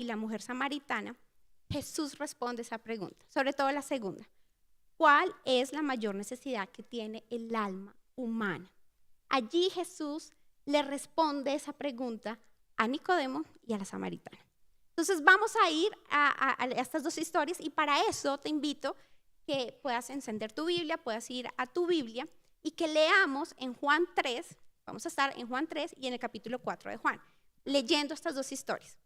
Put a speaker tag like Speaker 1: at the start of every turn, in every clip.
Speaker 1: y la mujer samaritana, Jesús responde esa pregunta, sobre todo la segunda. ¿Cuál es la mayor necesidad que tiene el alma humana? Allí Jesús le responde esa pregunta a Nicodemo y a la samaritana. Entonces vamos a ir a estas dos historias y para eso te invito que puedas encender tu Biblia, puedas ir a tu Biblia y que leamos en Juan 3, vamos a estar en Juan 3 y en el capítulo 4 de Juan, leyendo estas dos historias.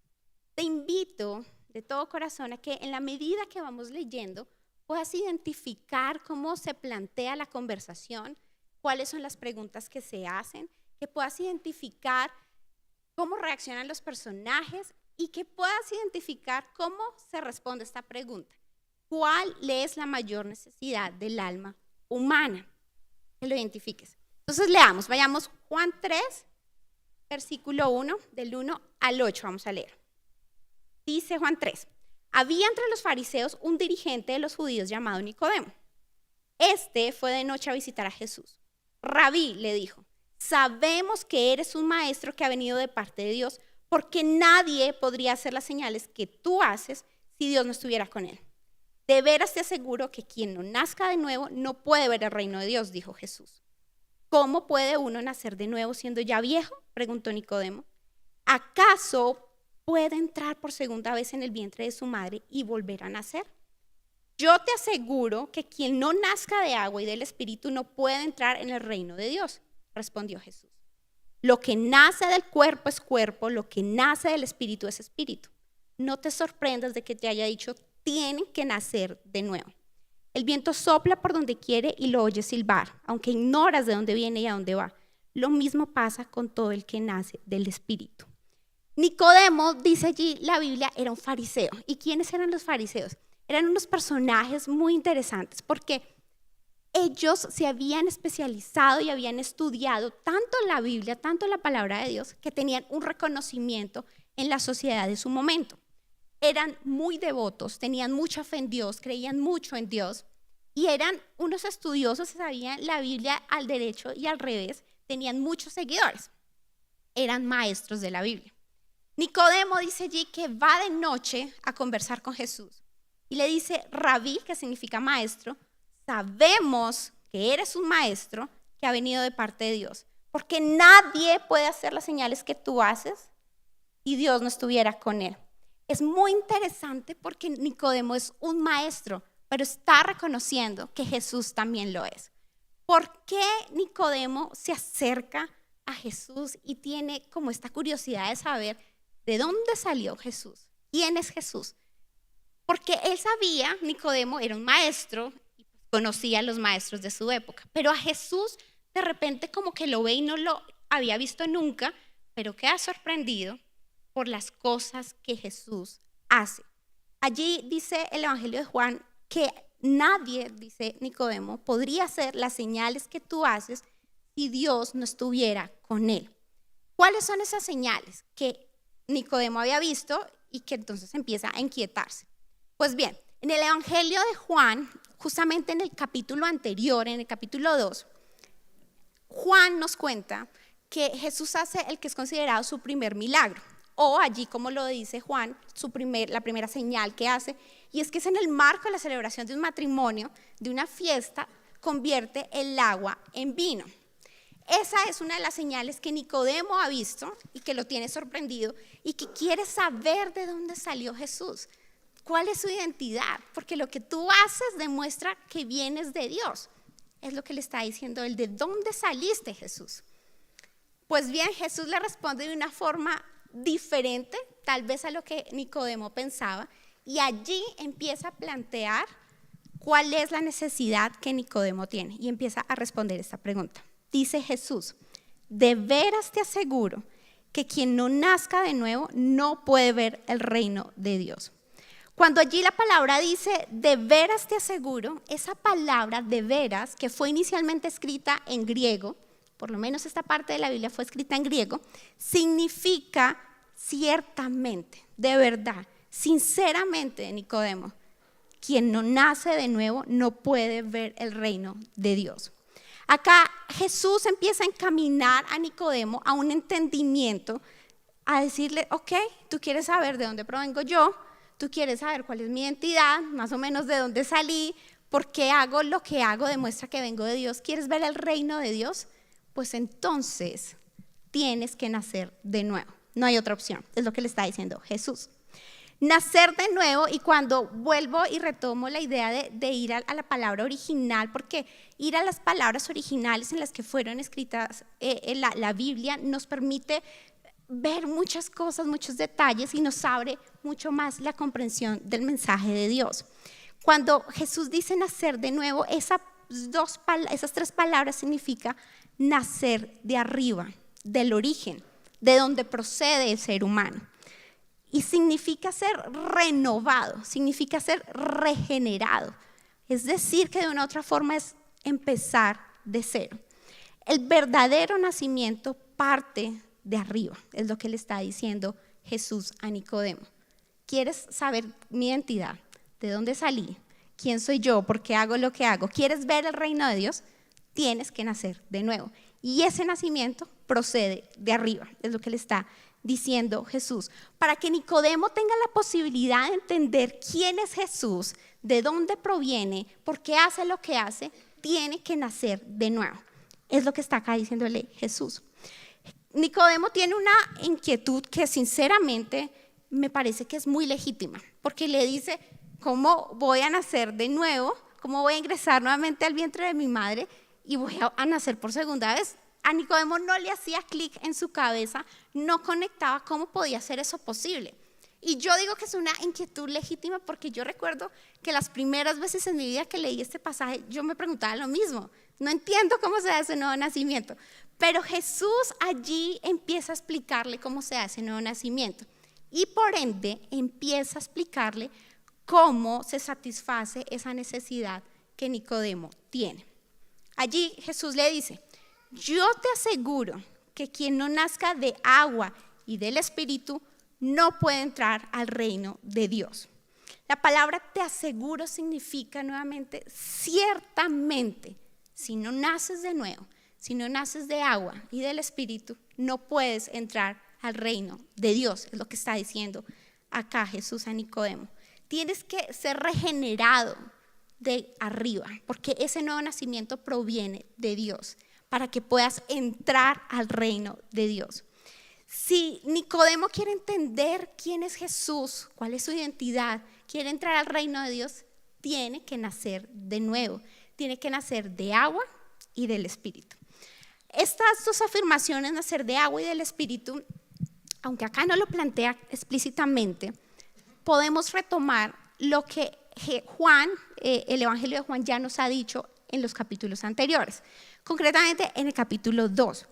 Speaker 1: Te invito de todo corazón a que en la medida que vamos leyendo puedas identificar cómo se plantea la conversación, cuáles son las preguntas que se hacen, que puedas identificar cómo reaccionan los personajes y que puedas identificar cómo se responde esta pregunta. ¿Cuál es la mayor necesidad del alma humana? Que lo identifiques. Entonces leamos, vayamos Juan 3, versículo 1, del 1 al 8, vamos a leer. Dice Juan 3, había entre los fariseos un dirigente de los judíos llamado Nicodemo. Este fue de noche a visitar a Jesús. Rabí, le dijo, sabemos que eres un maestro que ha venido de parte de Dios, porque nadie podría hacer las señales que tú haces si Dios no estuviera con él. De veras te aseguro que quien no nazca de nuevo no puede ver el reino de Dios, dijo Jesús. ¿Cómo puede uno nacer de nuevo siendo ya viejo?, preguntó Nicodemo. ¿Acaso puede entrar por segunda vez en el vientre de su madre y volver a nacer? Yo te aseguro que quien no nazca de agua y del Espíritu no puede entrar en el reino de Dios, respondió Jesús. Lo que nace del cuerpo es cuerpo, lo que nace del Espíritu es espíritu. No te sorprendas de que te haya dicho, tienen que nacer de nuevo. El viento sopla por donde quiere y lo oyes silbar, aunque ignoras de dónde viene y a dónde va. Lo mismo pasa con todo el que nace del Espíritu. Nicodemo, dice allí la Biblia, era un fariseo. ¿Y quiénes eran los fariseos? Eran unos personajes muy interesantes porque ellos se habían especializado y habían estudiado tanto la Biblia, tanto la palabra de Dios, que tenían un reconocimiento en la sociedad de su momento. Eran muy devotos, tenían mucha fe en Dios, creían mucho en Dios y eran unos estudiosos, sabían la Biblia al derecho y al revés, tenían muchos seguidores, eran maestros de la Biblia. Nicodemo dice allí que va de noche a conversar con Jesús y le dice, Rabí, que significa maestro, sabemos que eres un maestro que ha venido de parte de Dios, porque nadie puede hacer las señales que tú haces y Dios no estuviera con él. Es muy interesante porque Nicodemo es un maestro, pero está reconociendo que Jesús también lo es. ¿Por qué Nicodemo se acerca a Jesús y tiene como esta curiosidad de saber de dónde salió Jesús? ¿Quién es Jesús? Porque él sabía, Nicodemo era un maestro y conocía a los maestros de su época, pero a Jesús de repente como que lo ve y no lo había visto nunca, pero queda sorprendido por las cosas que Jesús hace. Allí dice el Evangelio de Juan que nadie, dice Nicodemo, podría hacer las señales que tú haces si Dios no estuviera con él. ¿Cuáles son esas señales que Nicodemo había visto y que entonces empieza a inquietarse? Pues bien, en el Evangelio de Juan, justamente en el capítulo anterior, en el capítulo 2, Juan nos cuenta que Jesús hace el que es considerado su primer milagro. O allí, como lo dice Juan, la primera señal que hace, y es que es en el marco de la celebración de un matrimonio, de una fiesta, convierte el agua en vino. Esa es una de las señales que Nicodemo ha visto y que lo tiene sorprendido y que quiere saber de dónde salió Jesús. ¿Cuál es su identidad? Porque lo que tú haces demuestra que vienes de Dios. Es lo que le está diciendo él, ¿de dónde saliste, Jesús? Pues bien, Jesús le responde de una forma diferente, tal vez a lo que Nicodemo pensaba, y allí empieza a plantear cuál es la necesidad que Nicodemo tiene y empieza a responder esta pregunta. Dice Jesús, de veras te aseguro que quien no nazca de nuevo no puede ver el reino de Dios. Cuando allí la palabra dice, de veras te aseguro, esa palabra de veras, que fue inicialmente escrita en griego, por lo menos esta parte de la Biblia fue escrita en griego, significa ciertamente, de verdad, sinceramente, Nicodemo, quien no nace de nuevo no puede ver el reino de Dios. Acá Jesús empieza a encaminar a Nicodemo a un entendimiento a decirle, ok, tú quieres saber de dónde provengo yo, tú quieres saber cuál es mi identidad, más o menos de dónde salí, por qué hago lo que hago, demuestra que vengo de Dios, ¿quieres ver el reino de Dios? Pues entonces tienes que nacer de nuevo, no hay otra opción, es lo que le está diciendo Jesús. Nacer de nuevo, y cuando vuelvo y retomo la idea de ir a la palabra original, porque ir a las palabras originales en las que fueron escritas la Biblia nos permite ver muchas cosas, muchos detalles y nos abre mucho más la comprensión del mensaje de Dios. Cuando Jesús dice nacer de nuevo, esas tres palabras significa nacer de arriba, del origen, de donde procede el ser humano. Y significa ser renovado, significa ser regenerado. Es decir, que de una otra forma es empezar de cero. El verdadero nacimiento parte de arriba, es lo que le está diciendo Jesús a Nicodemo. ¿Quieres saber mi identidad? ¿De dónde salí? ¿Quién soy yo? ¿Por qué hago lo que hago? ¿Quieres ver el reino de Dios? Tienes que nacer de nuevo. Y ese nacimiento procede de arriba, es lo que le está diciendo Jesús. Para que Nicodemo tenga la posibilidad de entender quién es Jesús, de dónde proviene, por qué hace lo que hace, tiene que nacer de nuevo. Es lo que está acá diciéndole Jesús. Nicodemo tiene una inquietud que sinceramente me parece que es muy legítima, porque le dice, ¿cómo voy a nacer de nuevo? ¿Cómo voy a ingresar nuevamente al vientre de mi madre y voy a nacer por segunda vez? A Nicodemo no le hacía clic en su cabeza, no conectaba cómo podía ser eso posible. Y yo digo que es una inquietud legítima porque yo recuerdo que las primeras veces en mi vida que leí este pasaje, yo me preguntaba lo mismo. No entiendo cómo se da ese nuevo nacimiento. Pero Jesús allí empieza a explicarle cómo se da ese nuevo nacimiento. Y por ende empieza a explicarle cómo se satisface esa necesidad que Nicodemo tiene. Allí Jesús le dice, yo te aseguro que quien no nazca de agua y del Espíritu no puede entrar al reino de Dios. La palabra te aseguro significa nuevamente, ciertamente, si no naces de nuevo, si no naces de agua y del Espíritu, no puedes entrar al reino de Dios, es lo que está diciendo acá Jesús a Nicodemo. Tienes que ser regenerado de arriba, porque ese nuevo nacimiento proviene de Dios, para que puedas entrar al reino de Dios. Si Nicodemo quiere entender quién es Jesús, cuál es su identidad, quiere entrar al reino de Dios, tiene que nacer de nuevo, tiene que nacer de agua y del Espíritu. Estas dos afirmaciones, nacer de agua y del Espíritu, aunque acá no lo plantea explícitamente, podemos retomar lo que Juan, el Evangelio de Juan ya nos ha dicho en los capítulos anteriores, concretamente en el capítulo 2.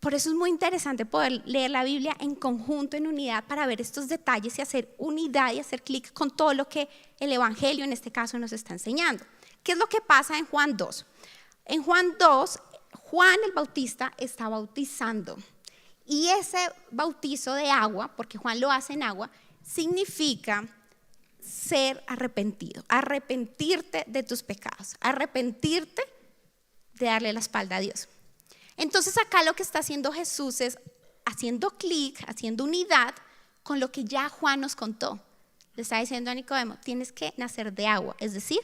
Speaker 1: Por eso es muy interesante poder leer la Biblia en conjunto, en unidad, para ver estos detalles y hacer unidad y hacer clic con todo lo que el Evangelio en este caso nos está enseñando. ¿Qué es lo que pasa en Juan 2? En Juan 2, Juan el Bautista está bautizando, y ese bautizo de agua, porque Juan lo hace en agua, significa ser arrepentido, arrepentirte de tus pecados, arrepentirte de darle la espalda a Dios. Entonces acá lo que está haciendo Jesús es haciendo clic, haciendo unidad con lo que ya Juan nos contó. Le está diciendo a Nicodemo, tienes que nacer de agua, es decir,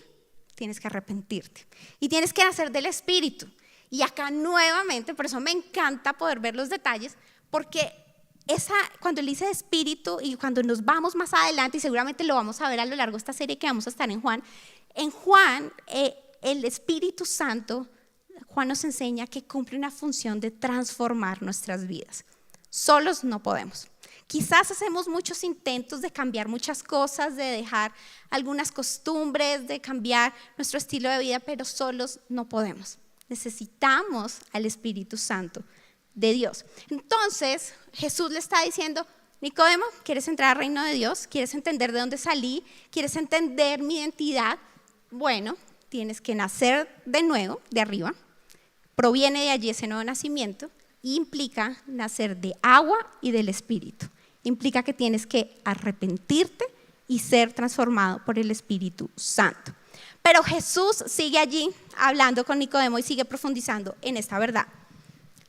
Speaker 1: tienes que arrepentirte. Y tienes que nacer del Espíritu. Y acá nuevamente, por eso me encanta poder ver los detalles, porque cuando él dice Espíritu y cuando nos vamos más adelante, y seguramente lo vamos a ver a lo largo de esta serie que vamos a estar en Juan, el Espíritu Santo, Juan nos enseña que cumple una función de transformar nuestras vidas. Solos no podemos. Quizás hacemos muchos intentos de cambiar muchas cosas, de dejar algunas costumbres, de cambiar nuestro estilo de vida, pero solos no podemos. Necesitamos al Espíritu Santo de Dios. Entonces Jesús le está diciendo, Nicodemo, ¿quieres entrar al reino de Dios? ¿Quieres entender de dónde salí? ¿Quieres entender mi identidad? Bueno, tienes que nacer de nuevo, de arriba. Proviene de allí ese nuevo nacimiento y implica nacer de agua y del Espíritu. Implica que tienes que arrepentirte y ser transformado por el Espíritu Santo. Pero Jesús sigue allí hablando con Nicodemo y sigue profundizando en esta verdad.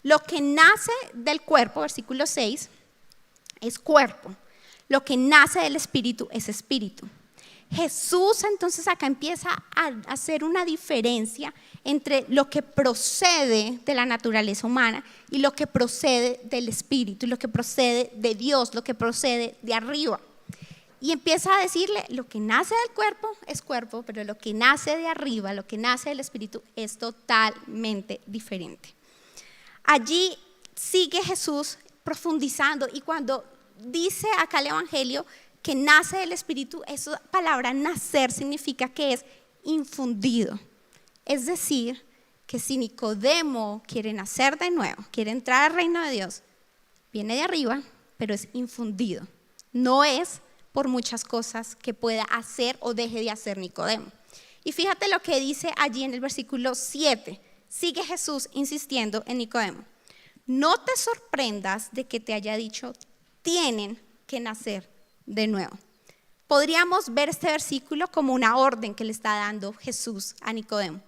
Speaker 1: Lo que nace del cuerpo, versículo 6, es cuerpo. Lo que nace del espíritu es espíritu. Jesús entonces acá empieza a hacer una diferencia entre lo que procede de la naturaleza humana y lo que procede del espíritu, lo que procede de Dios, lo que procede de arriba. Y empieza a decirle, lo que nace del cuerpo es cuerpo, pero lo que nace de arriba, lo que nace del espíritu es totalmente diferente. Allí sigue Jesús profundizando, y cuando dice acá el Evangelio que nace del espíritu, esa palabra nacer significa que es infundido. Es decir, que si Nicodemo quiere nacer de nuevo, quiere entrar al reino de Dios, viene de arriba, pero es infundido. No es por muchas cosas que pueda hacer o deje de hacer Nicodemo. Y fíjate lo que dice allí en el versículo 7. Sigue Jesús insistiendo en Nicodemo. No te sorprendas de que te haya dicho, tienen que nacer de nuevo. Podríamos ver este versículo como una orden que le está dando Jesús a Nicodemo.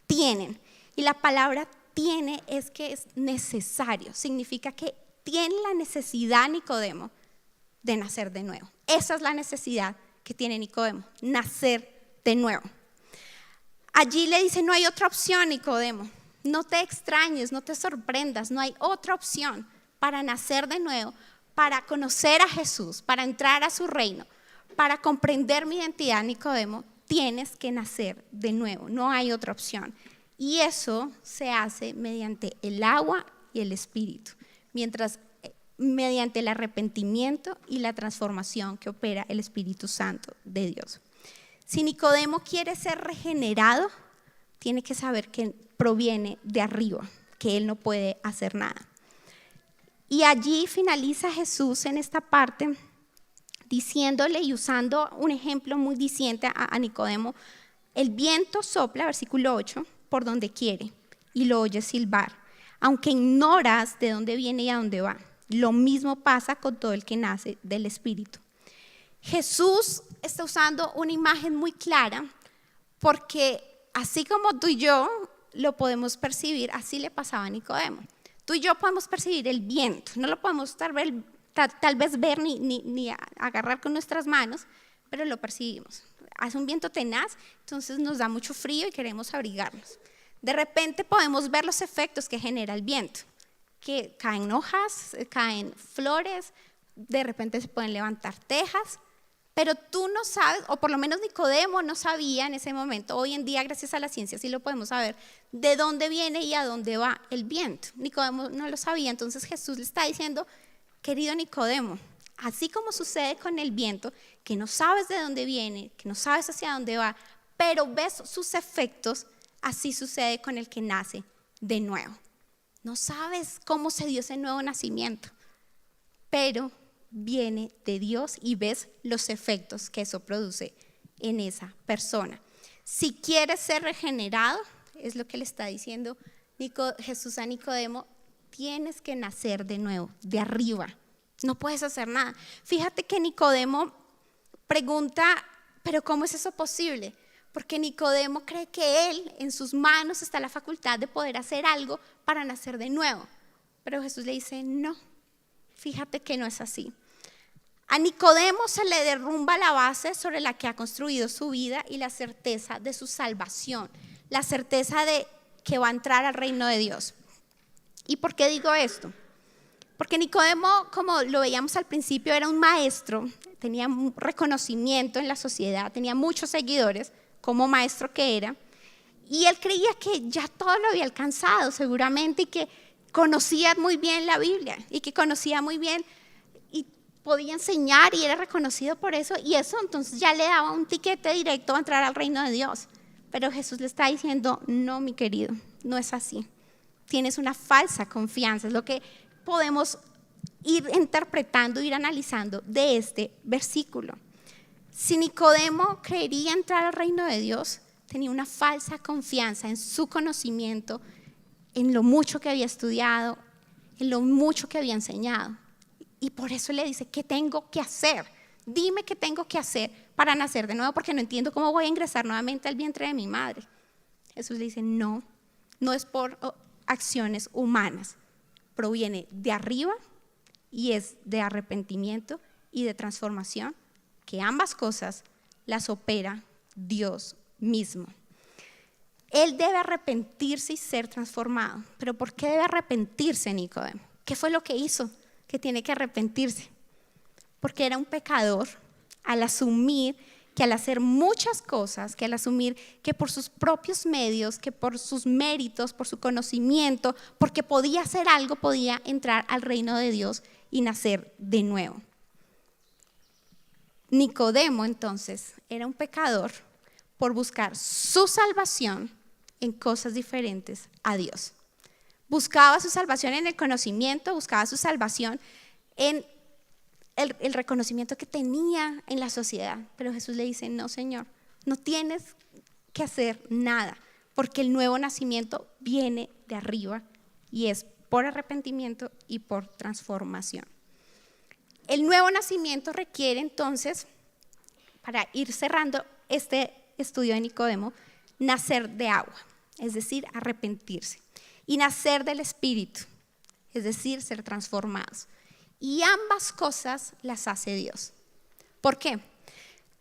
Speaker 1: Tienen. Y la palabra tiene es que es necesario. Significa que tiene la necesidad Nicodemo de nacer de nuevo. Esa es la necesidad que tiene Nicodemo, nacer de nuevo. Allí le dice, no hay otra opción, Nicodemo. No te extrañes, no te sorprendas, no hay otra opción para nacer de nuevo, para conocer a Jesús, para entrar a su reino, para comprender mi identidad, Nicodemo. Tienes que nacer de nuevo, no hay otra opción. Y eso se hace mediante el agua y el espíritu, mediante el arrepentimiento y la transformación que opera el Espíritu Santo de Dios. Si Nicodemo quiere ser regenerado, tiene que saber que proviene de arriba, que él no puede hacer nada. Y allí finaliza Jesús en esta parte diciéndole y usando un ejemplo muy diciente a Nicodemo. El viento sopla, versículo 8, por donde quiere y lo oyes silbar, aunque ignoras de dónde viene y a dónde va. Lo mismo pasa con todo el que nace del Espíritu. Jesús está usando una imagen muy clara porque así como tú y yo lo podemos percibir, así le pasaba a Nicodemo. Tú y yo podemos percibir el viento, no lo podemos tal vez ver ni agarrar con nuestras manos, pero lo percibimos. Hace un viento tenaz, entonces nos da mucho frío y queremos abrigarnos. De repente podemos ver los efectos que genera el viento, que caen hojas, caen flores, de repente se pueden levantar tejas, pero tú no sabes, o por lo menos Nicodemo no sabía en ese momento. Hoy en día, gracias a la ciencia, sí lo podemos saber, de dónde viene y a dónde va el viento. Nicodemo no lo sabía, entonces Jesús le está diciendo, querido Nicodemo, así como sucede con el viento, que no sabes de dónde viene, que no sabes hacia dónde va, pero ves sus efectos, así sucede con el que nace de nuevo. No sabes cómo se dio ese nuevo nacimiento, pero viene de Dios y ves los efectos que eso produce en esa persona. Si quieres ser regenerado, es lo que le está diciendo Jesús a Nicodemo, tienes que nacer de nuevo, de arriba. No puedes hacer nada. Fíjate que Nicodemo pregunta, ¿pero cómo es eso posible? Porque Nicodemo cree que él, en sus manos está la facultad de poder hacer algo para nacer de nuevo. Pero Jesús le dice, no, fíjate que no es así. A Nicodemo se le derrumba la base sobre la que ha construido su vida y la certeza de su salvación, la certeza de que va a entrar al reino de Dios. ¿Y por qué digo esto? Porque Nicodemo, como lo veíamos al principio, era un maestro, tenía un reconocimiento en la sociedad, tenía muchos seguidores como maestro que era, y él creía que ya todo lo había alcanzado seguramente y que conocía muy bien la Biblia y que conocía muy bien y podía enseñar y era reconocido por eso, y eso entonces ya le daba un tiquete directo a entrar al reino de Dios. Pero Jesús le está diciendo, no, mi querido, no es así. Tienes una falsa confianza, es lo que podemos ir interpretando, ir analizando de este versículo. Si Nicodemo quería entrar al reino de Dios, tenía una falsa confianza en su conocimiento, en lo mucho que había estudiado, en lo mucho que había enseñado. Y por eso le dice, ¿qué tengo que hacer? Dime qué tengo que hacer para nacer de nuevo, porque no entiendo cómo voy a ingresar nuevamente al vientre de mi madre. Jesús le dice, no es por acciones humanas, proviene de arriba y es de arrepentimiento y de transformación, que ambas cosas las opera Dios mismo. Él debe arrepentirse y ser transformado. ¿Pero por qué debe arrepentirse Nicodemo? ¿Qué fue lo que hizo que tiene que arrepentirse? Porque era un pecador al asumir que al hacer muchas cosas, que al asumir que por sus propios medios, que por sus méritos, por su conocimiento, porque podía hacer algo, podía entrar al reino de Dios y nacer de nuevo. Nicodemo entonces era un pecador por buscar su salvación en cosas diferentes a Dios. Buscaba su salvación en el conocimiento, buscaba su salvación en el reconocimiento que tenía en la sociedad. Pero Jesús le dice, no Señor, no tienes que hacer nada, porque el nuevo nacimiento viene de arriba y es por arrepentimiento y por transformación. El nuevo nacimiento requiere entonces, para ir cerrando este estudio de Nicodemo, nacer de agua, es decir, arrepentirse, y nacer del Espíritu, es decir, ser transformados. Y ambas cosas las hace Dios. ¿Por qué?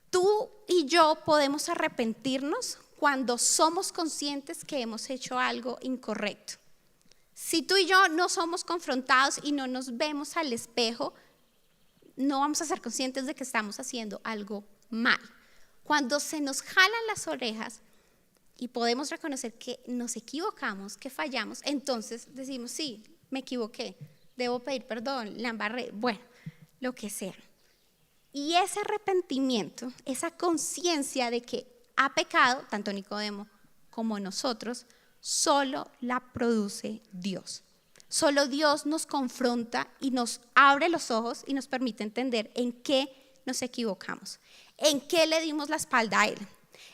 Speaker 1: Tú y yo podemos arrepentirnos cuando somos conscientes que hemos hecho algo incorrecto. Si tú y yo no somos confrontados y no nos vemos al espejo, no vamos a ser conscientes de que estamos haciendo algo mal. Cuando se nos jalan las orejas y podemos reconocer que nos equivocamos, que fallamos, entonces decimos, sí, me equivoqué, debo pedir perdón, la embarré, bueno, lo que sea. Y ese arrepentimiento, esa conciencia de que ha pecado, tanto Nicodemo como nosotros, solo la produce Dios. Solo Dios nos confronta y nos abre los ojos y nos permite entender en qué nos equivocamos, en qué le dimos la espalda a Él,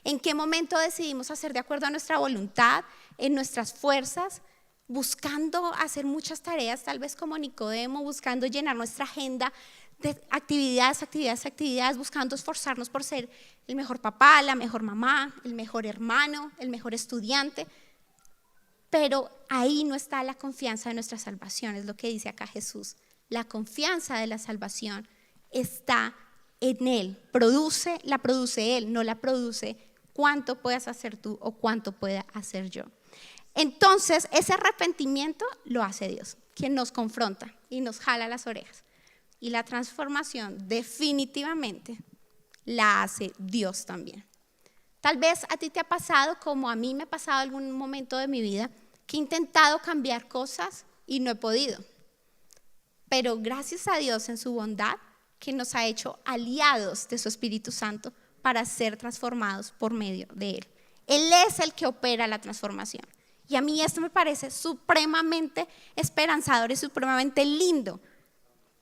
Speaker 1: en qué momento decidimos hacer de acuerdo a nuestra voluntad, en nuestras fuerzas, buscando hacer muchas tareas, tal vez como Nicodemo, buscando llenar nuestra agenda de actividades, buscando esforzarnos por ser el mejor papá, la mejor mamá, el mejor hermano, el mejor estudiante. Pero ahí no está la confianza de nuestra salvación, es lo que dice acá Jesús. La confianza de la salvación está en Él, la produce Él, no la produce cuánto puedas hacer tú o cuánto pueda hacer yo. Entonces, ese arrepentimiento lo hace Dios, quien nos confronta y nos jala las orejas. Y la transformación definitivamente la hace Dios también. Tal vez a ti te ha pasado, como a mí me ha pasado en algún momento de mi vida, que he intentado cambiar cosas y no he podido. Pero gracias a Dios en su bondad, que nos ha hecho aliados de su Espíritu Santo para ser transformados por medio de Él. Él es el que opera la transformación. Y a mí esto me parece supremamente esperanzador y supremamente lindo,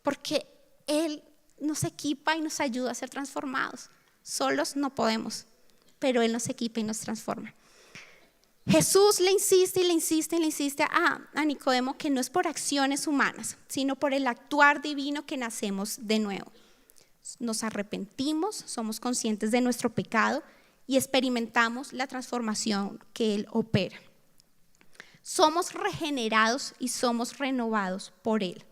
Speaker 1: porque Él nos equipa y nos ayuda a ser transformados. Solos no podemos, pero Él nos equipa y nos transforma. Jesús le insiste a Nicodemo que no es por acciones humanas, sino por el actuar divino que nacemos de nuevo. Nos arrepentimos, somos conscientes de nuestro pecado y experimentamos la transformación que Él opera. Somos regenerados y somos renovados por Él,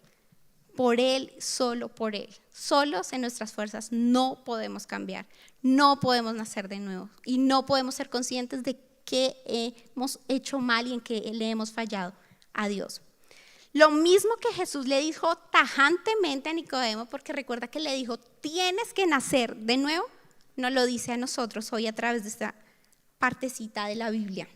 Speaker 1: solo por Él. Solos en nuestras fuerzas no podemos cambiar, no podemos nacer de nuevo y no podemos ser conscientes de que hemos hecho mal y en que le hemos fallado a Dios. Lo mismo que Jesús le dijo tajantemente a Nicodemo, porque recuerda que le dijo, tienes que nacer de nuevo, nos lo dice a nosotros hoy a través de esta partecita de la Biblia.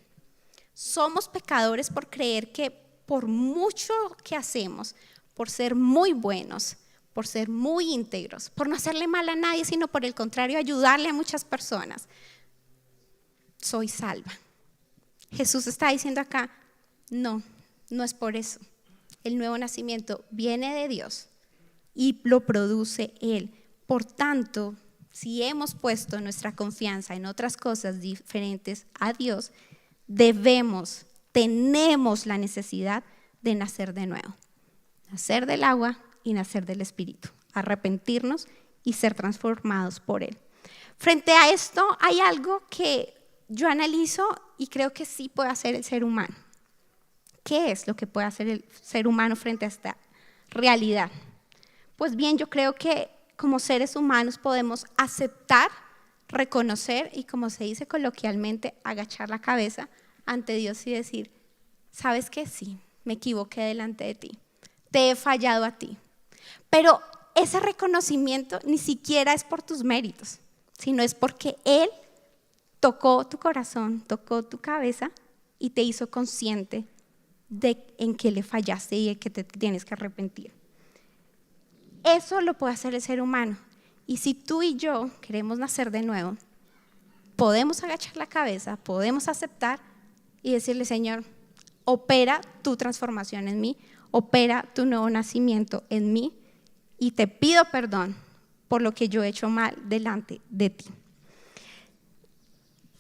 Speaker 1: Somos pecadores por creer que por mucho que hacemos, por ser muy buenos, por ser muy íntegros, por no hacerle mal a nadie, sino por el contrario, ayudarle a muchas personas, soy salva. Jesús está diciendo acá, no es por eso. El nuevo nacimiento viene de Dios y lo produce Él. Por tanto, si hemos puesto nuestra confianza en otras cosas diferentes a Dios, tenemos la necesidad de nacer de nuevo. Nacer del agua y nacer del Espíritu. Arrepentirnos y ser transformados por Él. Frente a esto hay algo que yo analizo y creo que sí puede hacer el ser humano. ¿Qué es lo que puede hacer el ser humano frente a esta realidad? Pues bien, yo creo que como seres humanos podemos aceptar, reconocer y, como se dice coloquialmente, agachar la cabeza ante Dios y decir, ¿sabes qué? Sí, me equivoqué delante de ti, te he fallado a ti. Pero ese reconocimiento ni siquiera es por tus méritos, sino es porque Él tocó tu corazón, tocó tu cabeza y te hizo consciente de en qué le fallaste y de que te tienes que arrepentir. Eso lo puede hacer el ser humano. Y si tú y yo queremos nacer de nuevo, podemos agachar la cabeza, podemos aceptar y decirle, Señor, opera tu transformación en mí, opera tu nuevo nacimiento en mí y te pido perdón por lo que yo he hecho mal delante de ti.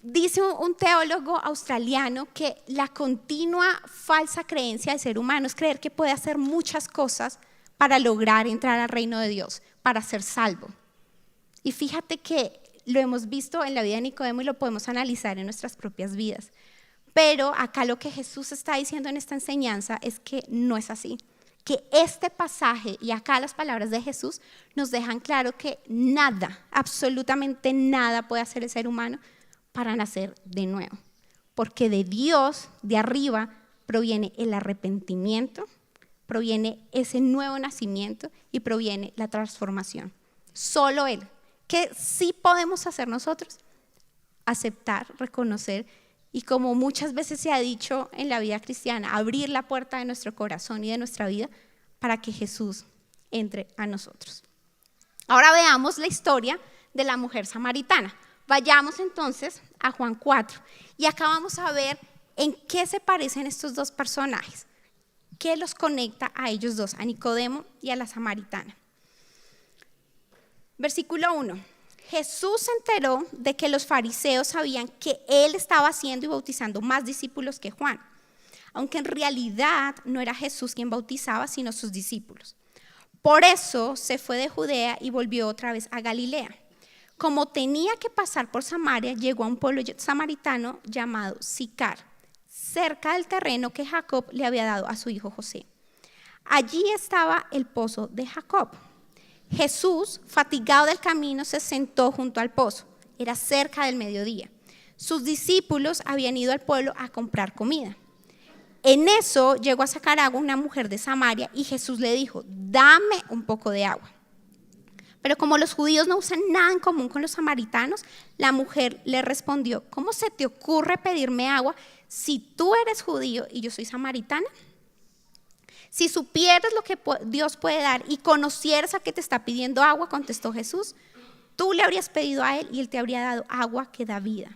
Speaker 1: Dice un teólogo australiano que la continua falsa creencia del ser humano es creer que puede hacer muchas cosas para lograr entrar al reino de Dios, para ser salvo. Y fíjate que lo hemos visto en la vida de Nicodemo y lo podemos analizar en nuestras propias vidas. Pero acá lo que Jesús está diciendo en esta enseñanza es que no es así. Que este pasaje y acá las palabras de Jesús nos dejan claro que nada, absolutamente nada puede hacer el ser humano para nacer de nuevo. Porque de Dios, de arriba, proviene el arrepentimiento, proviene ese nuevo nacimiento y proviene la transformación. Solo Él. ¿Qué sí podemos hacer nosotros? Aceptar, reconocer y, como muchas veces se ha dicho en la vida cristiana, abrir la puerta de nuestro corazón y de nuestra vida para que Jesús entre a nosotros. Ahora veamos la historia de la mujer samaritana. Vayamos entonces a Juan 4 y acá vamos a ver en qué se parecen estos dos personajes, qué los conecta a ellos dos, a Nicodemo y a la samaritana. Versículo 1. Jesús se enteró de que los fariseos sabían que él estaba haciendo y bautizando más discípulos que Juan, aunque en realidad no era Jesús quien bautizaba, sino sus discípulos. Por eso se fue de Judea y volvió otra vez a Galilea. Como tenía que pasar por Samaria, llegó a un pueblo samaritano llamado Sicar, cerca del terreno que Jacob le había dado a su hijo José. Allí estaba el pozo de Jacob. Jesús, fatigado del camino, se sentó junto al pozo. Era cerca del mediodía. Sus discípulos habían ido al pueblo a comprar comida. En eso llegó a sacar agua una mujer de Samaria y Jesús le dijo, dame un poco de agua. Pero como los judíos no usan nada en común con los samaritanos, la mujer le respondió, ¿cómo se te ocurre pedirme agua si tú eres judío y yo soy samaritana? Si supieras lo que Dios puede dar y conocieras a que te está pidiendo agua, contestó Jesús, tú le habrías pedido a él y él te habría dado agua que da vida.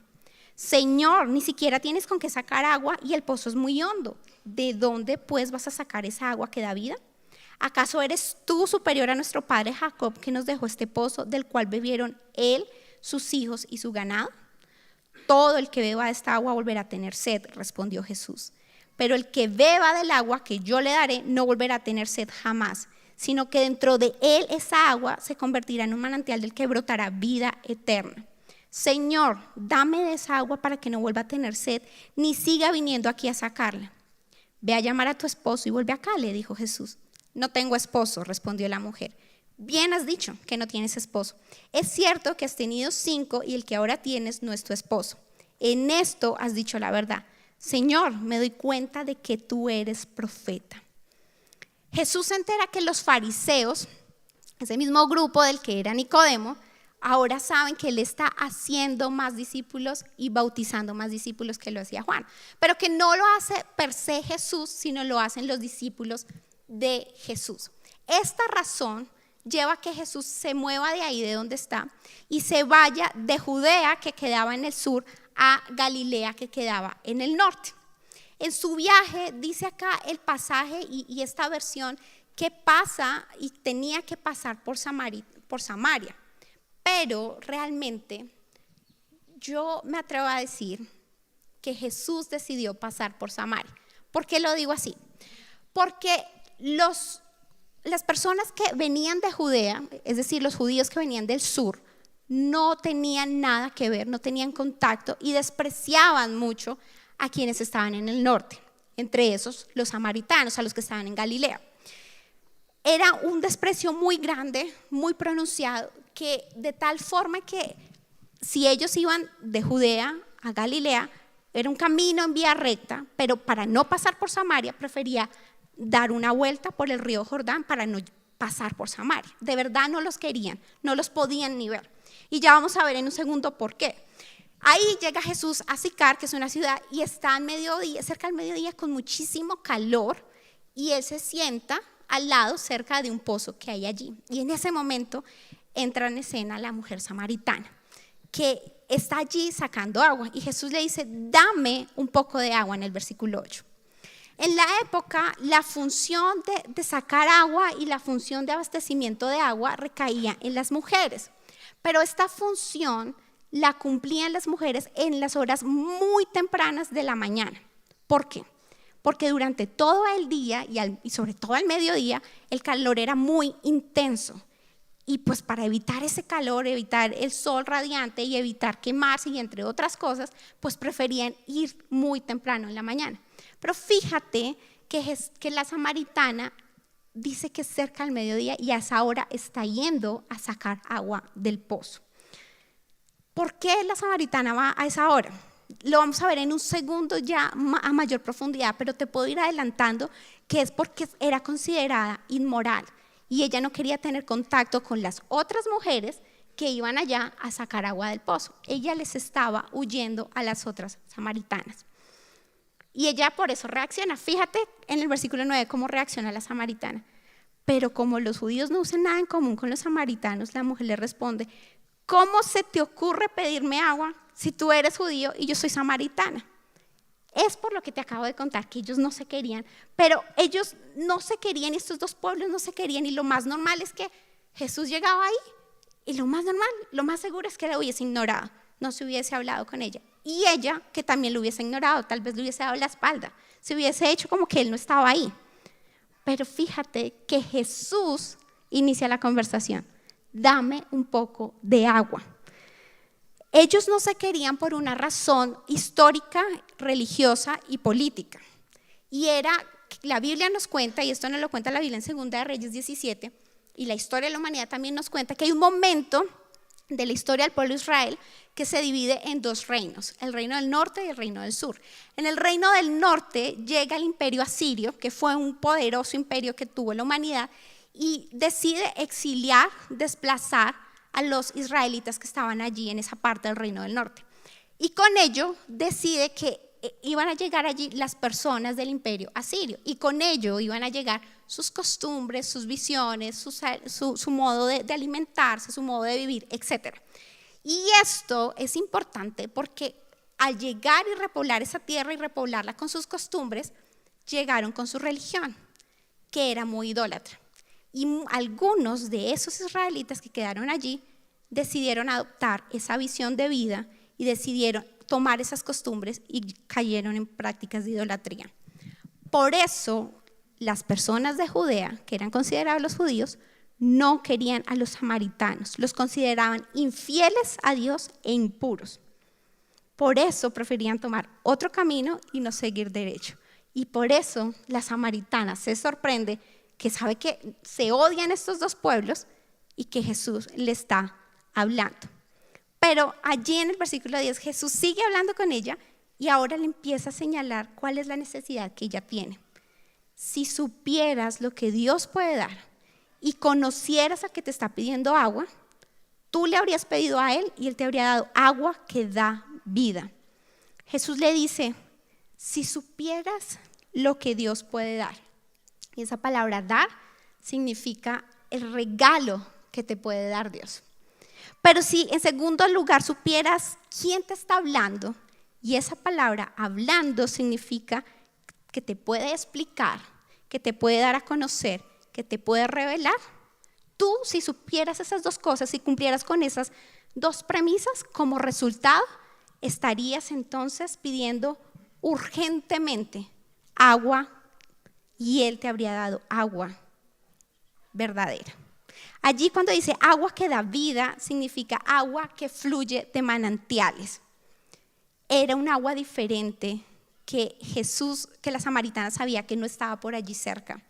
Speaker 1: Señor, ni siquiera tienes con qué sacar agua y el pozo es muy hondo. ¿De dónde pues vas a sacar esa agua que da vida? ¿Acaso eres tú superior a nuestro padre Jacob, que nos dejó este pozo del cual bebieron él, sus hijos y su ganado? Todo el que beba de esta agua volverá a tener sed, respondió Jesús. Pero el que beba del agua que yo le daré no volverá a tener sed jamás, sino que dentro de él esa agua se convertirá en un manantial del que brotará vida eterna. Señor, dame de esa agua para que no vuelva a tener sed, ni siga viniendo aquí a sacarla. Ve a llamar a tu esposo y vuelve acá, le dijo Jesús. No tengo esposo, respondió la mujer. Bien has dicho que no tienes esposo. Es cierto que has tenido 5 y el que ahora tienes no es tu esposo. En esto has dicho la verdad. Señor, me doy cuenta de que tú eres profeta. Jesús se entera que los fariseos, ese mismo grupo del que era Nicodemo, ahora saben que él está haciendo más discípulos y bautizando más discípulos que lo hacía Juan. Pero que no lo hace per se Jesús, sino lo hacen los discípulos de Jesús. Esta razón lleva a que Jesús se mueva de ahí de donde está y se vaya de Judea, que quedaba en el sur, a Galilea, que quedaba en el norte. En su viaje, dice acá el pasaje y esta versión, que pasa y tenía que pasar por Samaria. Pero realmente yo me atrevo a decir que Jesús decidió pasar por Samaria. ¿Por qué lo digo así? Porque las personas que venían de Judea, es decir, los judíos que venían del sur, no tenían nada que ver, no tenían contacto y despreciaban mucho a quienes estaban en el norte, entre esos los samaritanos, a los que estaban en Galilea. era un desprecio muy grande, muy pronunciado, que de tal forma que si ellos iban de Judea a Galilea, era un camino en vía recta, pero para no pasar por Samaria prefería dar una vuelta por el río Jordán para no pasar por Samaria. De verdad no los querían, no los podían ni ver. Y ya vamos a ver en un segundo por qué. Ahí llega Jesús a Sicar, que es una ciudad, y está al mediodía, cerca del mediodía, con muchísimo calor, y él se sienta al lado, cerca de un pozo que hay allí. Y en ese momento entra en escena la mujer samaritana, que está allí sacando agua. Y Jesús le dice, dame un poco de agua, en el versículo 8. En la época, la función de sacar agua y la función de abastecimiento de agua recaía en las mujeres. Pero esta función la cumplían las mujeres en las horas muy tempranas de la mañana. ¿Por qué? Porque durante todo el día y sobre todo al mediodía, el calor era muy intenso. Y pues para evitar ese calor, evitar el sol radiante y evitar quemarse y entre otras cosas, pues preferían ir muy temprano en la mañana. Pero fíjate que la samaritana dice que es cerca al mediodía y a esa hora está yendo a sacar agua del pozo. ¿Por qué la samaritana va a esa hora? Lo vamos a ver en un segundo ya a mayor profundidad, pero te puedo ir adelantando que es porque era considerada inmoral y ella no quería tener contacto con las otras mujeres que iban allá a sacar agua del pozo. Ella les estaba huyendo a las otras samaritanas. Y ella por eso reacciona. Fíjate en el versículo 9 cómo reacciona la samaritana. Pero como los judíos no usan nada en común con los samaritanos, la mujer le responde, ¿cómo se te ocurre pedirme agua si tú eres judío y yo soy samaritana? Es por lo que te acabo de contar, que ellos no se querían, pero ellos no se querían, estos dos pueblos no se querían, y lo más normal es que Jesús llegaba ahí, y lo más normal, lo más seguro es que la hubiese ignorado, no se hubiese hablado con ella, y ella que también lo hubiese ignorado, tal vez le hubiese dado la espalda, se hubiese hecho como que él no estaba ahí. Pero fíjate que Jesús inicia la conversación, dame un poco de agua. Ellos no se querían por una razón histórica, religiosa y política. Y la Biblia nos cuenta, y esto nos lo cuenta la Biblia en Segunda de Reyes 17, y la historia de la humanidad también nos cuenta que hay un momento de la historia del pueblo de Israel que se divide en dos reinos, el reino del norte y el reino del sur. En el reino del norte llega el imperio asirio, que fue un poderoso imperio que tuvo la humanidad, y decide exiliar, desplazar a los israelitas que estaban allí en esa parte del reino del norte. Y con ello decide que iban a llegar allí las personas del imperio asirio, y con ello iban a llegar sus costumbres, sus visiones, su modo de alimentarse, su modo de vivir, etc. Y esto es importante porque al llegar y repoblar esa tierra y repoblarla con sus costumbres, llegaron con su religión, que era muy idólatra. Y algunos de esos israelitas que quedaron allí decidieron adoptar esa visión de vida y decidieron tomar esas costumbres y cayeron en prácticas de idolatría. Por eso las personas de Judea, que eran considerados los judíos, no querían a los samaritanos, los consideraban infieles a Dios e impuros. Por eso preferían tomar otro camino y no seguir derecho. Y por eso la samaritana se sorprende que sabe que se odian estos dos pueblos y que Jesús le está hablando. Pero allí en el versículo 10 Jesús sigue hablando con ella y ahora le empieza a señalar cuál es la necesidad que ella tiene. Si supieras lo que Dios puede dar y conocieras al que te está pidiendo agua, tú le habrías pedido a él y él te habría dado agua que da vida. Jesús le dice, si supieras lo que Dios puede dar. Y esa palabra dar significa el regalo que te puede dar Dios. Pero si en segundo lugar supieras quién te está hablando, y esa palabra hablando significa que te puede explicar, que te puede dar a conocer, que te puede revelar, tú si supieras esas dos cosas, si cumplieras con esas dos premisas, como resultado estarías entonces pidiendo urgentemente agua y Él te habría dado agua verdadera. Allí cuando dice agua que da vida, significa agua que fluye de manantiales. Era un agua diferente que la samaritana sabía que no estaba por allí cerca.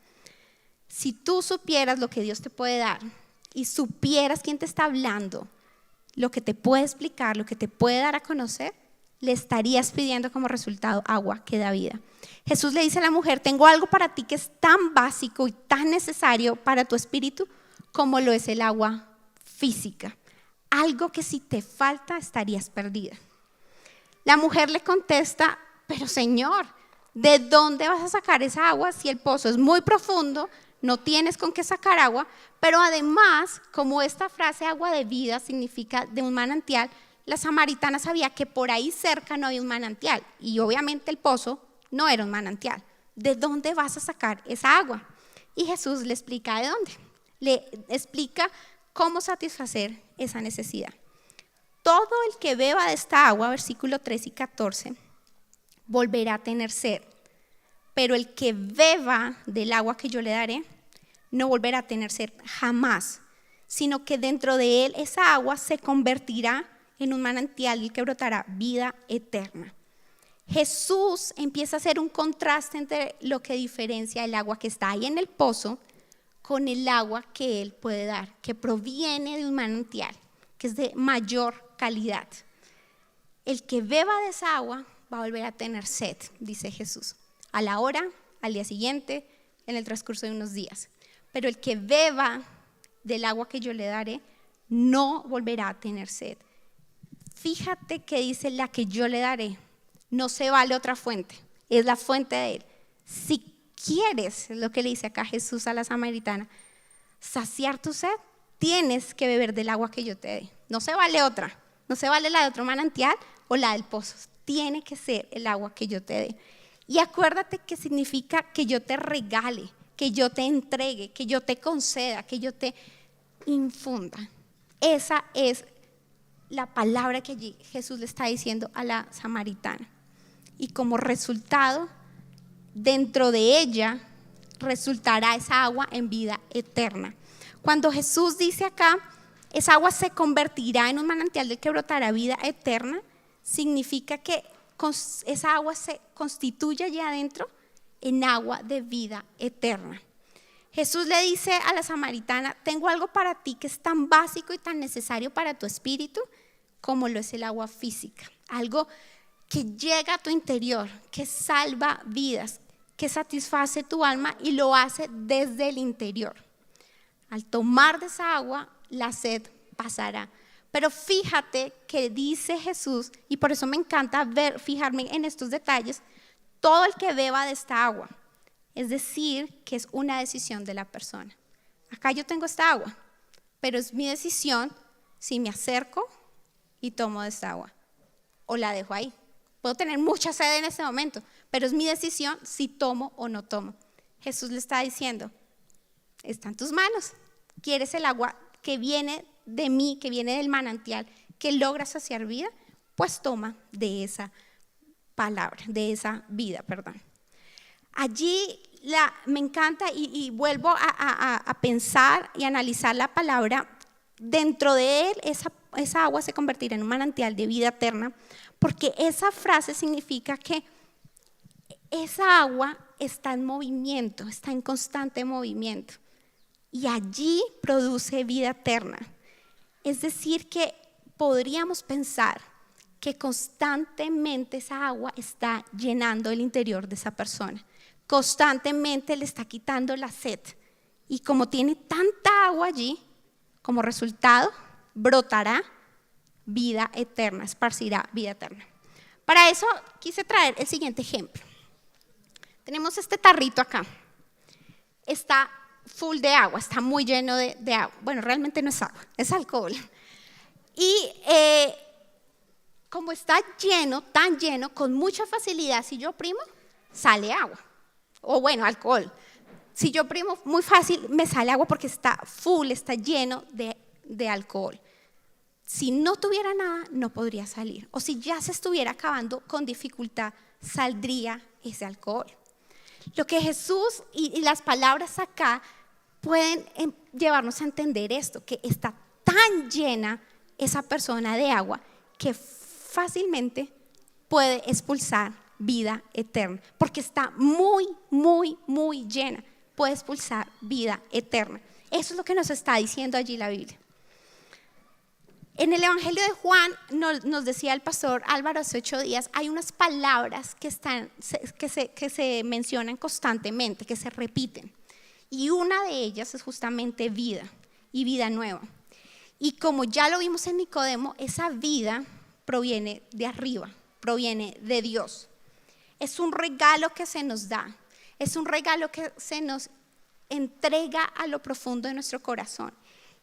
Speaker 1: Si tú supieras lo que Dios te puede dar y supieras quién te está hablando, lo que te puede explicar, lo que te puede dar a conocer, le estarías pidiendo como resultado agua que da vida. Jesús le dice a la mujer, tengo algo para ti que es tan básico y tan necesario para tu espíritu como lo es el agua física. Algo que si te falta estarías perdida. La mujer le contesta, pero Señor, ¿de dónde vas a sacar esa agua si el pozo es muy profundo? No tienes con qué sacar agua, pero además, como esta frase agua de vida significa de un manantial, la samaritana sabía que por ahí cerca no había un manantial y obviamente el pozo no era un manantial. ¿De dónde vas a sacar esa agua? Y Jesús le explica de dónde. Le explica cómo satisfacer esa necesidad. Todo el que beba de esta agua, versículo 13 y 14, volverá a tener sed. Pero el que beba del agua que yo le daré, no volverá a tener sed jamás, sino que dentro de él esa agua se convertirá en un manantial y que brotará vida eterna. Jesús empieza a hacer un contraste entre lo que diferencia el agua que está ahí en el pozo con el agua que Él puede dar, que proviene de un manantial, que es de mayor calidad. El que beba de esa agua va a volver a tener sed, dice Jesús, a la hora, al día siguiente, en el transcurso de unos días. Pero el que beba del agua que yo le daré, no volverá a tener sed. Fíjate que dice la que yo le daré, no se vale otra fuente, es la fuente de Él. Si quieres, es lo que le dice acá Jesús a la samaritana, saciar tu sed, tienes que beber del agua que yo te dé. No se vale otra, no se vale la de otro manantial o la del pozo, tiene que ser el agua que yo te dé. Y acuérdate que significa que yo te regale, que yo te entregue, que yo te conceda, que yo te infunda. Esa es la palabra que allí Jesús le está diciendo a la samaritana. Y como resultado, dentro de ella resultará esa agua en vida eterna. Cuando Jesús dice acá, esa agua se convertirá en un manantial del que brotará vida eterna, significa que esa agua se constituye allá adentro en agua de vida eterna. Jesús le dice a la samaritana, tengo algo para ti que es tan básico y tan necesario para tu espíritu como lo es el agua física. Algo que llega a tu interior, que salva vidas, que satisface tu alma y lo hace desde el interior. Al tomar de esa agua, la sed pasará. Pero fíjate que dice Jesús, y por eso me encanta fijarme en estos detalles, todo el que beba de esta agua, es decir, que es una decisión de la persona. Acá yo tengo esta agua, pero es mi decisión si me acerco y tomo de esta agua o la dejo ahí. Puedo tener mucha sed en este momento, pero es mi decisión si tomo o no tomo. Jesús le está diciendo, está en tus manos. ¿Quieres el agua que viene de mí, que viene del manantial, que logra saciar vida? Pues toma de esa palabra, de esa vida, perdón. Allí me encanta y vuelvo a pensar y analizar la palabra. Dentro de él esa agua se convertirá en un manantial de vida eterna, porque esa frase significa que esa agua está en movimiento, está en constante movimiento y allí produce vida eterna. Es decir que podríamos pensar que constantemente esa agua está llenando el interior de esa persona, constantemente le está quitando la sed y como tiene tanta agua allí, como resultado brotará vida eterna, esparcirá vida eterna. Para eso quise traer el siguiente ejemplo. Tenemos este tarrito acá, está full de agua, está muy lleno de agua. Bueno, realmente no es agua, es alcohol. Y como está lleno, tan lleno, con mucha facilidad, si yo oprimo, sale agua. O bueno, alcohol. Si yo oprimo muy fácil, me sale agua porque está full, está lleno de alcohol. Si no tuviera nada, no podría salir. O si ya se estuviera acabando, con dificultad saldría ese alcohol. Lo que Jesús y las palabras acá pueden llevarnos a entender esto, que está tan llena esa persona de agua que fácilmente puede expulsar vida eterna, porque está muy, muy, muy llena. puede expulsar vida eterna. Eso es lo que nos está diciendo allí la Biblia. En el Evangelio de Juan, nos decía el pastor Álvaro hace 8 días, hay unas palabras que se mencionan constantemente, que se repiten. Y una de ellas es justamente vida y vida nueva. Y como ya lo vimos en Nicodemo, esa vida proviene de arriba, proviene de Dios. Es un regalo que se nos da, es un regalo que se nos entrega a lo profundo de nuestro corazón.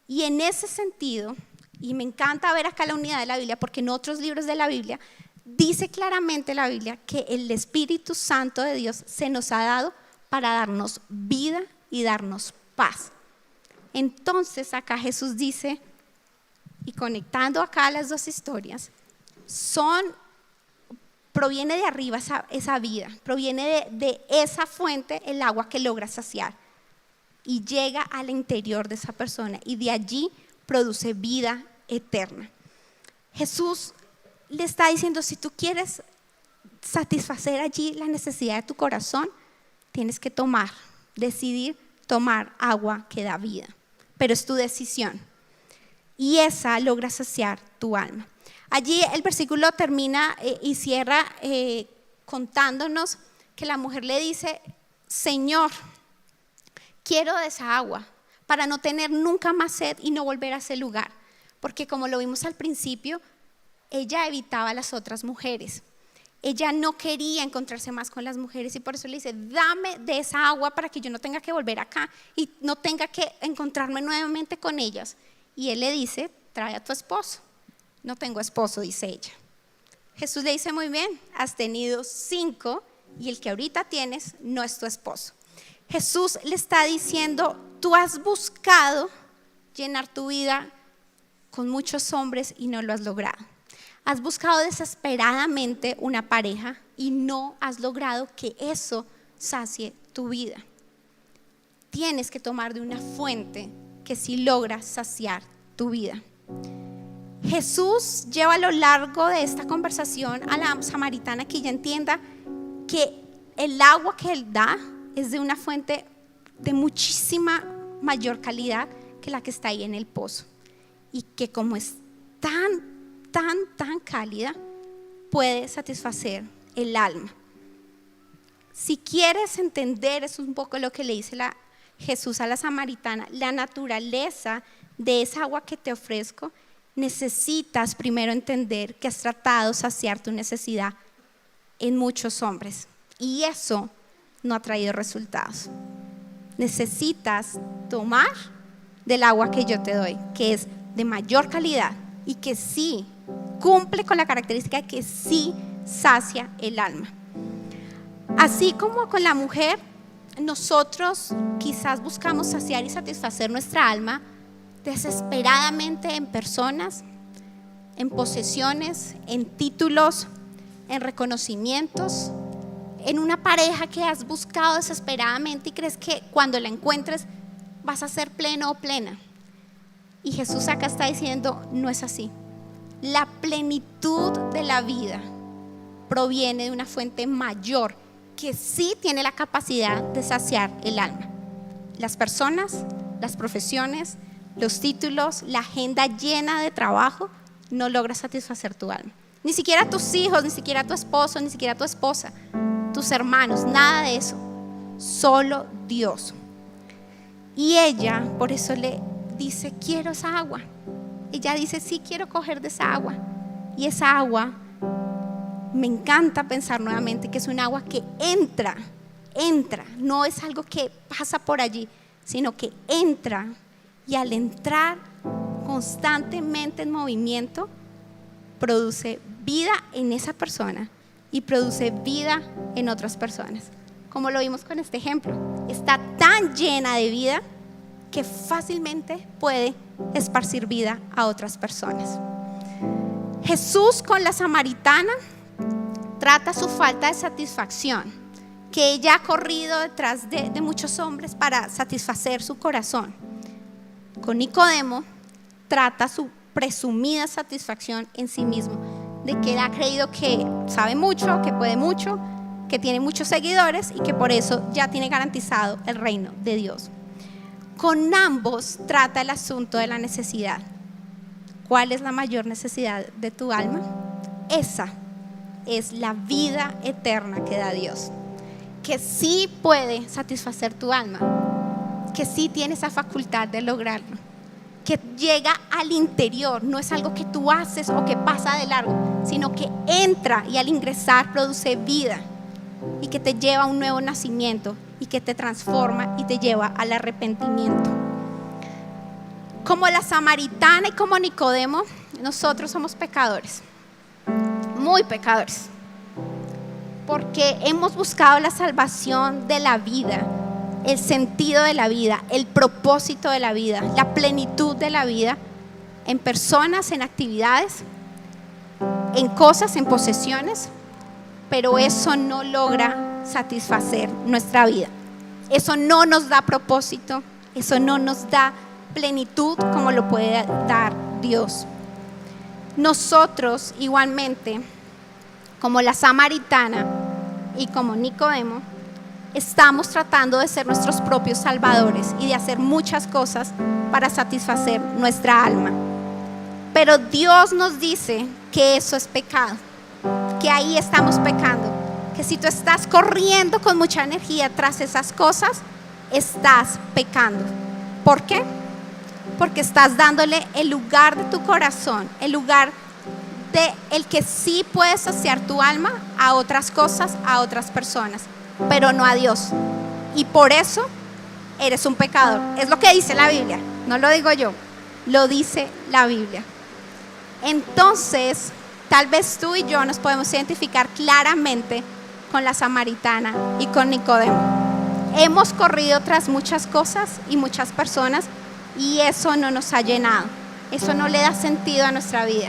Speaker 1: Y en ese sentido, y me encanta ver acá la unidad de la Biblia, porque en otros libros de la Biblia dice claramente la Biblia que el Espíritu Santo de Dios se nos ha dado para darnos vida y darnos paz. Entonces acá Jesús dice, y conectando acá las dos historias, proviene de arriba esa vida, proviene de esa fuente el agua que logra saciar y llega al interior de esa persona y de allí produce vida eterna. Jesús le está diciendo, si tú quieres satisfacer allí la necesidad de tu corazón, tienes que decidir tomar agua que da vida, pero es tu decisión y esa logra saciar tu alma. Allí el versículo termina y cierra contándonos que la mujer le dice, Señor, quiero de esa agua para no tener nunca más sed y no volver a ese lugar. Porque como lo vimos al principio, ella evitaba a las otras mujeres. Ella no quería encontrarse más con las mujeres y por eso le dice, dame de esa agua para que yo no tenga que volver acá y no tenga que encontrarme nuevamente con ellas. Y él le dice, trae a tu esposo. No tengo esposo, dice ella. Jesús le dice, muy bien, has tenido 5 y el que ahorita tienes no es tu esposo. Jesús le está diciendo, tú has buscado llenar tu vida con muchos hombres y no lo has logrado. Has buscado desesperadamente una pareja y no has logrado que eso sacie tu vida. Tienes que tomar de una fuente que sí logra saciar tu vida. Jesús lleva a lo largo de esta conversación a la samaritana que ella entienda que el agua que él da es de una fuente de muchísima mayor calidad que la que está ahí en el pozo y que como es tan cálida puede satisfacer el alma. Si quieres entender, eso es un poco lo que le dice Jesús a la samaritana, la naturaleza de esa agua que te ofrezco, necesitas primero entender que has tratado de saciar tu necesidad en muchos hombres y eso no ha traído resultados. Necesitas tomar del agua que yo te doy, que es de mayor calidad y que sí cumple con la característica de que sí sacia el alma. Así como con la mujer, nosotros quizás buscamos saciar y satisfacer nuestra alma desesperadamente en personas, en posesiones, en títulos, en reconocimientos, en una pareja que has buscado desesperadamente y crees que cuando la encuentres vas a ser pleno o plena. Y Jesús acá está diciendo, no es así. La plenitud de la vida proviene de una fuente mayor que sí tiene la capacidad de saciar el alma. Las personas, las profesiones, los títulos, la agenda llena de trabajo no logra satisfacer tu alma. Ni siquiera tus hijos, ni siquiera tu esposo, ni siquiera tu esposa, tus hermanos, nada de eso. Solo Dios. Y ella, por eso le dice, quiero esa agua. Ella dice, sí, quiero coger de esa agua. Y esa agua, me encanta pensar nuevamente que es un agua que entra, no es algo que pasa por allí, sino que entra y al entrar constantemente en movimiento, produce vida en esa persona y produce vida en otras personas. Como lo vimos con este ejemplo, está tan llena de vida que fácilmente puede esparcir vida a otras personas. Jesús con la samaritana trata su falta de satisfacción, que ella ha corrido detrás de muchos hombres para satisfacer su corazón. Con Nicodemo trata su presumida satisfacción en sí mismo, de que él ha creído que sabe mucho, que puede mucho que tiene muchos seguidores y que por eso ya tiene garantizado el reino de Dios. Con ambos trata el asunto de la necesidad. ¿Cuál es la mayor necesidad de tu alma? Esa es la vida eterna que da Dios, que sí puede satisfacer tu alma, que sí tiene esa facultad de lograrlo, que llega al interior, no es algo que tú haces o que pasa de largo, sino que entra y al ingresar produce vida y que te lleva a un nuevo nacimiento y que te transforma y te lleva al arrepentimiento. Como la samaritana y como Nicodemo, nosotros somos pecadores, muy pecadores, porque hemos buscado la salvación de la vida, el sentido de la vida, el propósito de la vida, la plenitud de la vida en personas, en actividades, en cosas, en posesiones, pero eso no logra satisfacer nuestra vida. Eso no nos da propósito, eso no nos da plenitud como lo puede dar Dios. Nosotros igualmente, como la samaritana y como Nicodemo, estamos tratando de ser nuestros propios salvadores y de hacer muchas cosas para satisfacer nuestra alma. Pero Dios nos dice que eso es pecado, que ahí estamos pecando, que si tú estás corriendo con mucha energía tras esas cosas, estás pecando. ¿Por qué? Porque estás dándole el lugar de tu corazón, el lugar de el que sí puede saciar tu alma a otras cosas, a otras personas, pero no a Dios. Y por eso eres un pecador. Es lo que dice la Biblia, no lo digo yo, lo dice la Biblia. Entonces, tal vez tú y yo nos podemos identificar claramente con la samaritana y con Nicodemo. Hemos corrido tras muchas cosas y muchas personas y eso no nos ha llenado, eso no le da sentido a nuestra vida.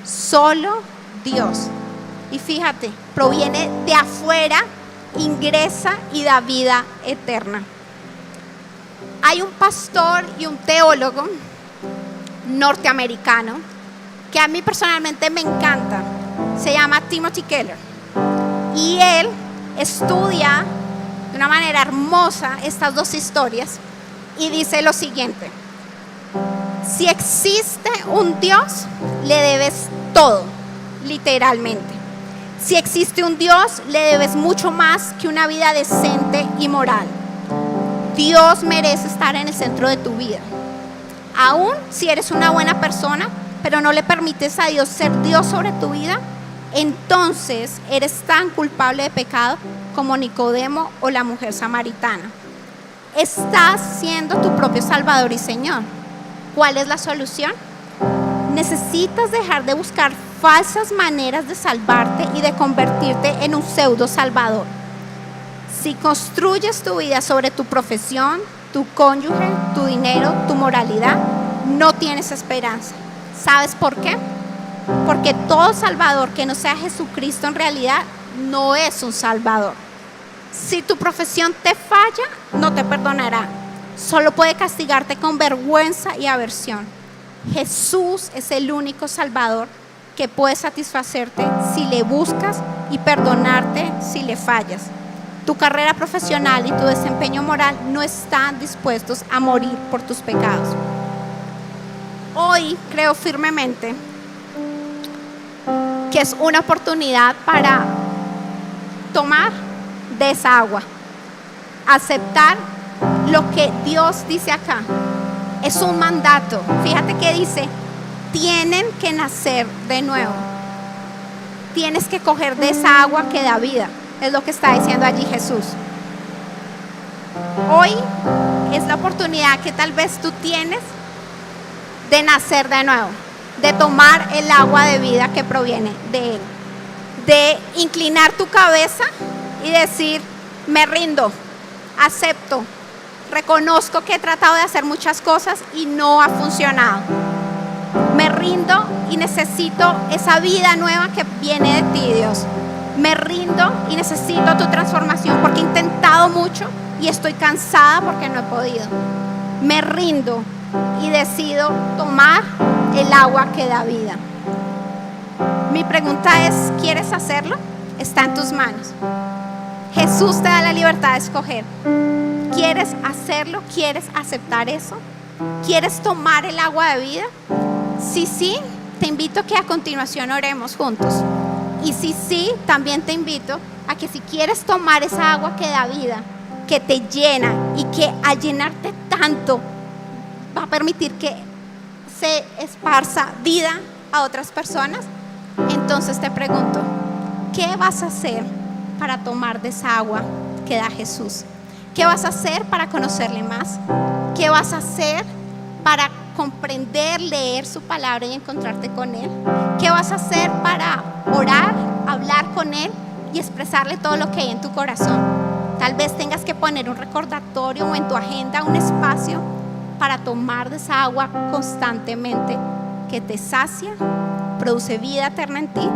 Speaker 1: Solo Dios. Y fíjate, proviene de afuera, ingresa y da vida eterna. Hay un pastor y un teólogo norteamericano que a mí personalmente me encanta. Se llama Timothy Keller y él estudia de una manera hermosa estas dos historias y dice lo siguiente: si existe un Dios, le debes todo, literalmente. Si existe un Dios, le debes mucho más que una vida decente y moral. Dios merece estar en el centro de tu vida. Aún si eres una buena persona, pero no le permites a Dios ser Dios sobre tu vida, entonces eres tan culpable de pecado como Nicodemo o la mujer samaritana. Estás siendo tu propio Salvador y Señor. ¿Cuál es la solución? Necesitas dejar de buscar falsas maneras de salvarte y de convertirte en un pseudo salvador. Si construyes tu vida sobre tu profesión, tu cónyuge, tu dinero, tu moralidad, no tienes esperanza. ¿Sabes por qué? Porque todo salvador que no sea Jesucristo en realidad no es un salvador. Si tu profesión te falla, no te perdonará. Solo puede castigarte con vergüenza y aversión. Jesús es el único salvador que puede satisfacerte si le buscas y perdonarte si le fallas. Tu carrera profesional y tu desempeño moral no están dispuestos a morir por tus pecados. Hoy creo firmemente que es una oportunidad para tomar de esa agua, aceptar lo que Dios dice acá. Es un mandato. Fíjate que dice: tienen que nacer de nuevo. Tienes que coger de esa agua que da vida. Es lo que está diciendo allí Jesús. Hoy es la oportunidad que tal vez tú tienes de nacer de nuevo, de tomar el agua de vida que proviene de Él, de inclinar tu cabeza y decir: me rindo, acepto, reconozco que he tratado de hacer muchas cosas y no ha funcionado. Me rindo y necesito esa vida nueva que viene de ti, Dios. Me rindo y necesito tu transformación porque he intentado mucho y estoy cansada porque no he podido. Me rindo y decido tomar el agua que da vida. Mi pregunta es: ¿quieres hacerlo? Está en tus manos. Jesús te da la libertad de escoger. ¿Quieres hacerlo? ¿Quieres aceptar eso? ¿Quieres tomar el agua de vida? Si sí, te invito a que a continuación oremos juntos. Y si sí, también te invito a que si quieres tomar esa agua que da vida, que te llena y que al llenarte tanto va a permitir que se esparza vida a otras personas, entonces te pregunto, ¿qué vas a hacer para tomar de esa agua que da Jesús? ¿Qué vas a hacer para conocerle más? ¿Qué vas a hacer para comprender, leer su palabra y encontrarte con Él? ¿Qué vas a hacer para orar, hablar con Él y expresarle todo lo que hay en tu corazón? Tal vez tengas que poner un recordatorio o en tu agenda un espacio para tomar de esa agua constantemente que te sacia, produce vida eterna en ti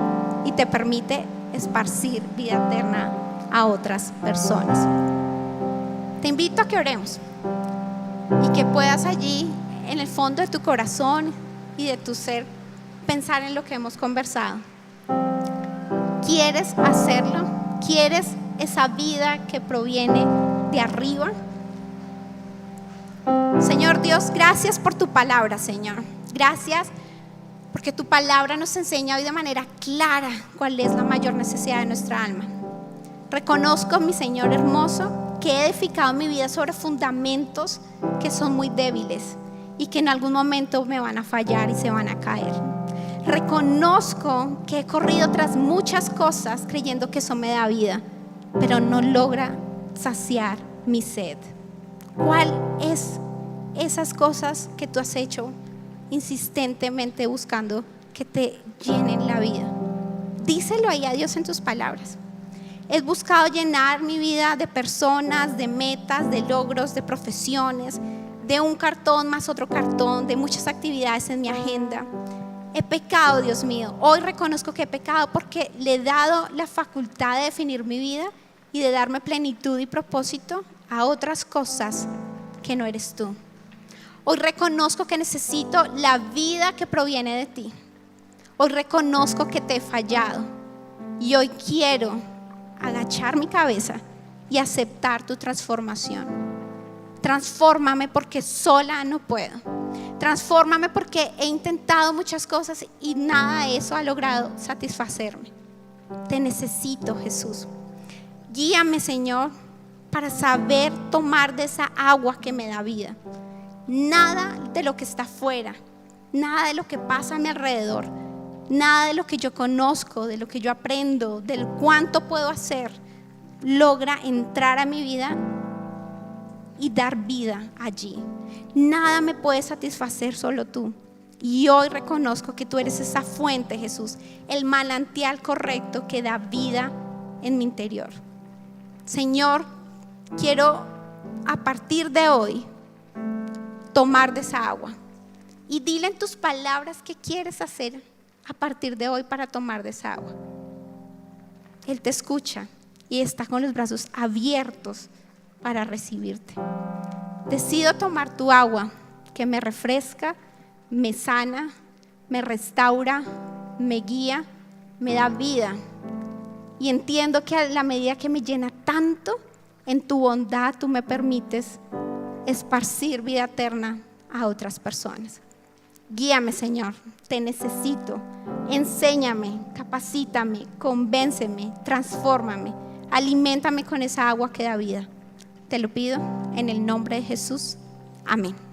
Speaker 1: y te permite esparcir vida eterna a otras personas. Te invito a que oremos y que puedas allí en el fondo de tu corazón y de tu ser pensar en lo que hemos conversado. ¿Quieres hacerlo? ¿Quieres esa vida que proviene de arriba? Señor Dios, gracias por tu palabra, Señor. Gracias porque tu palabra nos enseña hoy de manera clara cuál es la mayor necesidad de nuestra alma. Reconozco, mi Señor hermoso, que he edificado mi vida sobre fundamentos que son muy débiles y que en algún momento me van a fallar y se van a caer. Reconozco que he corrido tras muchas cosas creyendo que eso me da vida, pero no logra saciar mi sed. ¿Cuál es esas cosas que tú has hecho insistentemente buscando que te llenen la vida? Díselo ahí a Dios en tus palabras. He buscado llenar mi vida de personas, de metas, de logros, de profesiones, de un cartón más otro cartón, de muchas actividades en mi agenda. He pecado, Dios mío. Hoy reconozco que he pecado porque le he dado la facultad de definir mi vida y de darme plenitud y propósito a otras cosas que no eres tú. Hoy reconozco que necesito la vida que proviene de ti. Hoy reconozco que te he fallado y hoy quiero agachar mi cabeza y aceptar tu transformación. Transfórmame porque sola no puedo. Transfórmame porque he intentado muchas cosas y nada de eso ha logrado satisfacerme. Te necesito, Jesús. Guíame, Señor, para saber tomar de esa agua que me da vida. Nada de lo que está afuera, nada de lo que pasa a mi alrededor, nada de lo que yo conozco, de lo que yo aprendo, del cuánto puedo hacer, logra entrar a mi vida y dar vida allí. Nada me puede satisfacer, solo tú. Y hoy reconozco que tú eres esa fuente, Jesús, el manantial correcto que da vida en mi interior. Señor, quiero a partir de hoy tomar de esa agua. Y dile en tus palabras qué quieres hacer a partir de hoy para tomar de esa agua. Él te escucha y está con los brazos abiertos para recibirte. Decido tomar tu agua que me refresca, me sana, me restaura, me guía, me da vida. Y entiendo que a la medida que me llena tanto, en tu bondad tú me permites esparcir vida eterna a otras personas. Guíame, Señor, te necesito. Enséñame, capacítame, convénceme, transfórmame, aliméntame con esa agua que da vida. Te lo pido en el nombre de Jesús. Amén.